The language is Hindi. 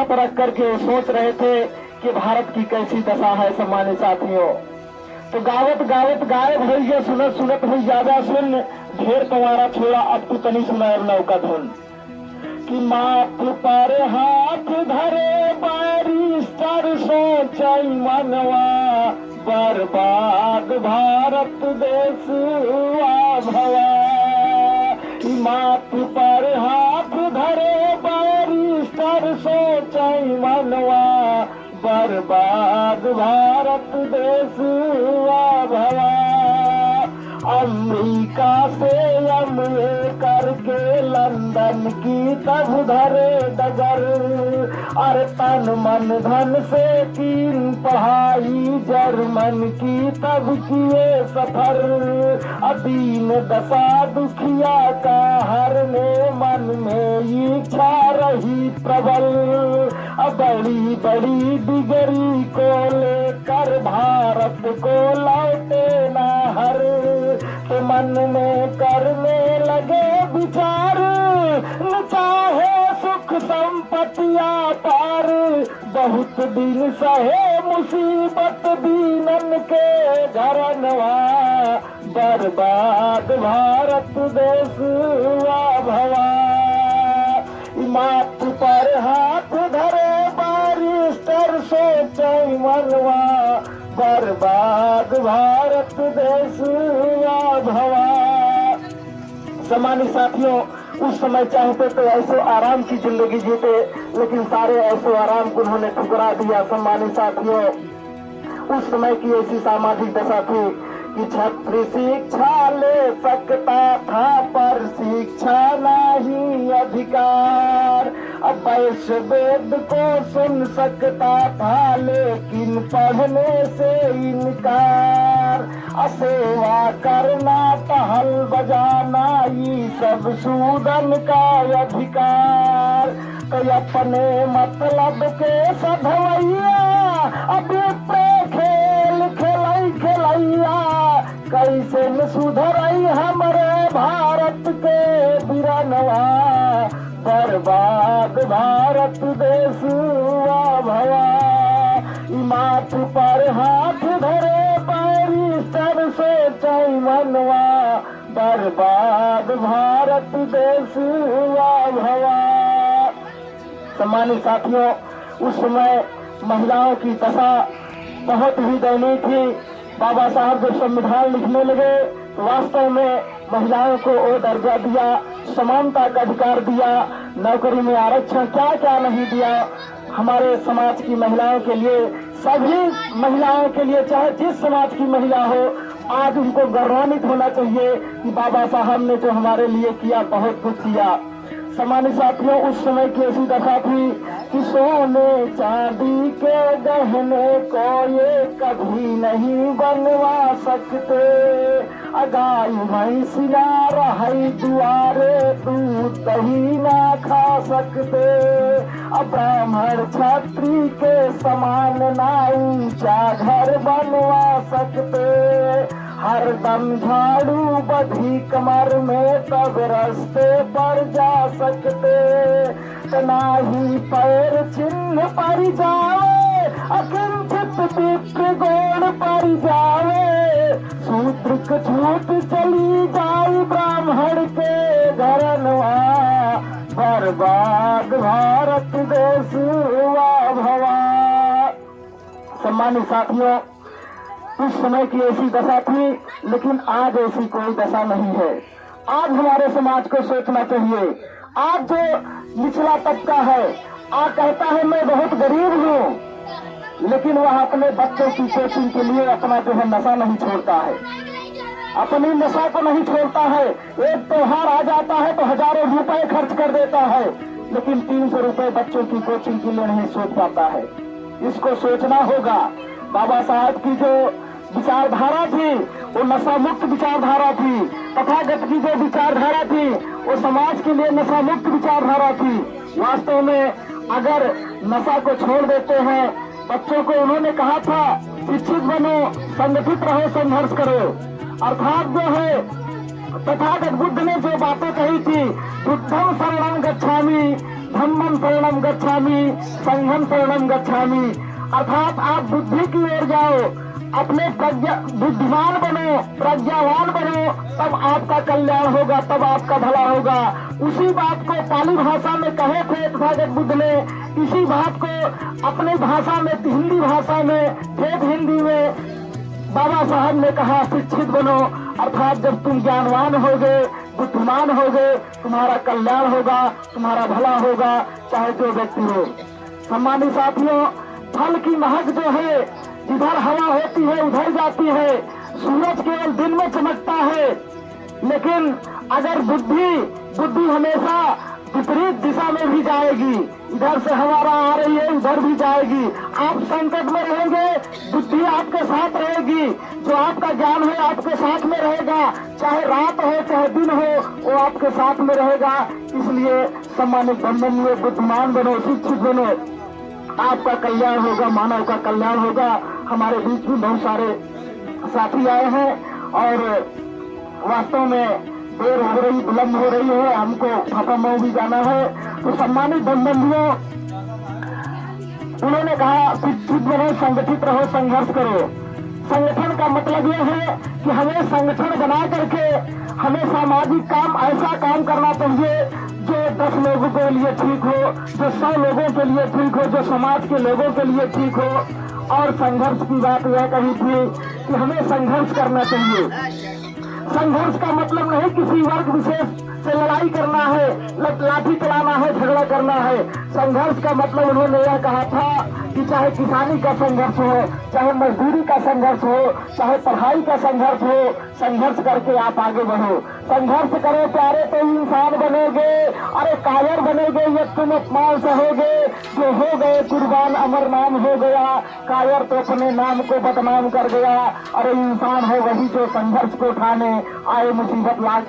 हाथ रख करके सोच रहे थे कि भारत की कैसी दशा है। सम्मानित साथियों, तो गावत गावत गायब भैया सुनत सुनत हुई ज्यादा सुन, ढेर तुम्हारा छोड़ा अब तू तनी सुना नौका धुन। कि माथ पर हाथ धरे बैरिस्टर सोचई मनवा, बर्बाद भारत देश भवा। माथ पर हाथ धरे बैरिस्टर सोचई मनवा, बर्बाद भारत देश भवा। अमेरिका से एमए करके लंदन की तब धरे डगर, अरे तन मन धन से तीन पढ़ाई जर्मन की तब किए सफर। अदीन दशा दुखिया का हरने मन में इच्छा रही प्रबल। बड़ी बड़ी डिग्री को लेकर भारत को लौटे ना हर, तो मन में करने लगे विचार, न चाहे सुख संपत्तिया पार। बहुत दिन सहे मुसीबत दीनन के घरनवा, बर्बाद भारत देश भवा। माथ पर हाथ धरे बैरिस्टर सोचई मनवा, बर्बाद भारत देश भवा। सम्मानित साथियों, उस समय चाहते तो ऐसो आराम की जिंदगी जीते, लेकिन सारे ऐसो आराम को उन्होंने ठुकरा दिया। सम्मानित साथियों, उस समय की ऐसी सामाजिक दशा थी कि छात्र शिक्षा ले सकता था पर शिक्षा नहीं अधिकार। अब वैश्य वेद को सुन सकता था लेकिन पढ़ने से इनकार। असेवा करना टहल बजाना ये सब शूदन का अधिकार। तो अपने मतलब के सधवैया अभी खेल खेलई खेलैया, कैसे न सुधरई हमारे भारत के बिरनवा, बर्बाद भारत देश भवा। माथ पर हाथ धरे बैरिस्टर सोचई मनवा, बर्बाद भारत देश भवा। सम्मानित साथियों, उस समय महिलाओं की दशा बहुत ही दयनीय थी। बाबा साहब जब संविधान लिखने लगे तो वास्तव में महिलाओं को वो दर्जा दिया, समानता का अधिकार दिया, नौकरी में आरक्षण क्या क्या नहीं दिया। हमारे समाज की महिलाओं के लिए, सभी महिलाओं के लिए, चाहे जिस समाज की महिला हो, आज उनको गौरवान्वित होना चाहिए कि बाबा साहब ने जो हमारे लिए किया बहुत कुछ किया। सम्मानित साथियों, उस समय की ऐसी दशा थी कि सोने चांदी के गहने को ये कभी नहीं बनवा सकते। गाय भैंस ना रही दुआरे दूध दही ना खा सकते। ब्राह्मण क्षत्रिय के समान ना ऊंचा घर बनवा सकते। हरदम झाड़ू बधी कमर में तब रास्ते पर जा सकते। ना ही पैर चिन्ह पर जावे, अकिंचित विप्र गोड़ पर जावे। सूत्र छूट चली जाई ब्राह्मण के घरनवा, बर्बाद भारत देश भवा। सम्मानित साथियों, उस समय की ऐसी दशा थी, लेकिन आज ऐसी कोई दशा नहीं है। आज हमारे समाज को सोचना चाहिए। आज जो निचला तबका है, आज कहता है मैं बहुत गरीब हूँ, लेकिन वह अपने बच्चों की कोचिंग के लिए अपना जो है नशा नहीं छोड़ता है, अपनी नशा को नहीं छोड़ता है। एक त्योहार आ जाता है तो हजारों रुपए खर्च कर देता है, लेकिन 300 रुपए बच्चों की कोचिंग के लिए नहीं सोच पाता है। इसको सोचना होगा। बाबा साहब की जो विचारधारा थी वो नशा मुक्त विचारधारा थी। तथागत की जो विचारधारा थी वो समाज के लिए नशा मुक्त विचारधारा थी। वास्तव में अगर नशा को छोड़ देते हैं, बच्चों को उन्होंने कहा था शिक्षित बनो, संगठित रहो, संघर्ष करो। अर्थात जो है तथागत बुद्ध ने जो बातें कही थी, बुद्धम शरणं गच्छामि, धम्मं शरणं गच्छामि, संघं शरणं गच्छामि। अर्थात आप बुद्धि की ओर जाओ, अपने बुद्धिमान बनो, प्रज्ञावान बनो, तब आपका कल्याण होगा, तब आपका भला होगा। उसी बात को पाली भाषा में कहे थे तथागत बुद्ध ने, इसी बात को अपने भाषा में, हिंदी भाषा में, ठेठ हिंदी में बाबा साहब ने कहा, शिक्षित बनो। अर्थात जब तुम ज्ञानवान होगे, बुद्धिमान होगे, तुम्हारा कल्याण होगा, तुम्हारा भला होगा, चाहे जो व्यक्ति हो। सम्मानित साथियों, फल की महक जो है, जिधर हवा होती है उधर जाती है। सूरज केवल दिन में चमकता है, लेकिन अगर बुद्धि हमेशा विपरीत दिशा में भी जाएगी। इधर से हवा आ रही है, उधर भी जाएगी। आप संकट में रहेंगे, बुद्धि आपके साथ रहेगी। जो आपका ज्ञान है आपके साथ में रहेगा, चाहे रात हो चाहे दिन हो, वो आपके साथ में रहेगा। इसलिए सम्मानित बंधुओं, बुद्धिमान बनो, शिक्षित बनो, आपका कल्याण होगा, मानव का कल्याण होगा। हमारे बीच में बहुत सारे साथी आए हैं और वास्तव में देर हो रही, विलम्ब हो रही है, हमको खत्म भी जाना है। तो सम्मानित बंधुओं, उन्होंने कहा शिक्षित बनो, संगठित रहो, संघर्ष करो। संगठन का मतलब यह है कि हमें संगठन बना करके हमें सामाजिक काम, ऐसा काम करना चाहिए जो 10 लोगों के लिए ठीक हो, जो 100 लोगों के लिए ठीक हो, जो समाज के लोगों के लिए ठीक हो। और संघर्ष की बात यह कही थी कि हमें संघर्ष करना चाहिए। संघर्ष का मतलब नहीं किसी वर्ग विशेष से लड़ाई करना है, लाठी चलाना है, झगड़ा करना है। संघर्ष का मतलब उन्होंने यह कहा था कि चाहे किसानी का संघर्ष हो, चाहे मजदूरी का संघर्ष हो, चाहे पढ़ाई का संघर्ष हो, संघर्ष करके आप आगे बढ़ो। संघर्ष करो प्यारे तो इंसान बनेगे, अरे कायर बनेगे ये तुम अपमान सहोगे। जो हो गए कुर्बान अमर नाम हो गया, कायर तो अपने नाम को बदनाम कर गया। अरे इंसान है वही जो संघर्ष को उठाने आए, मुसीबत ला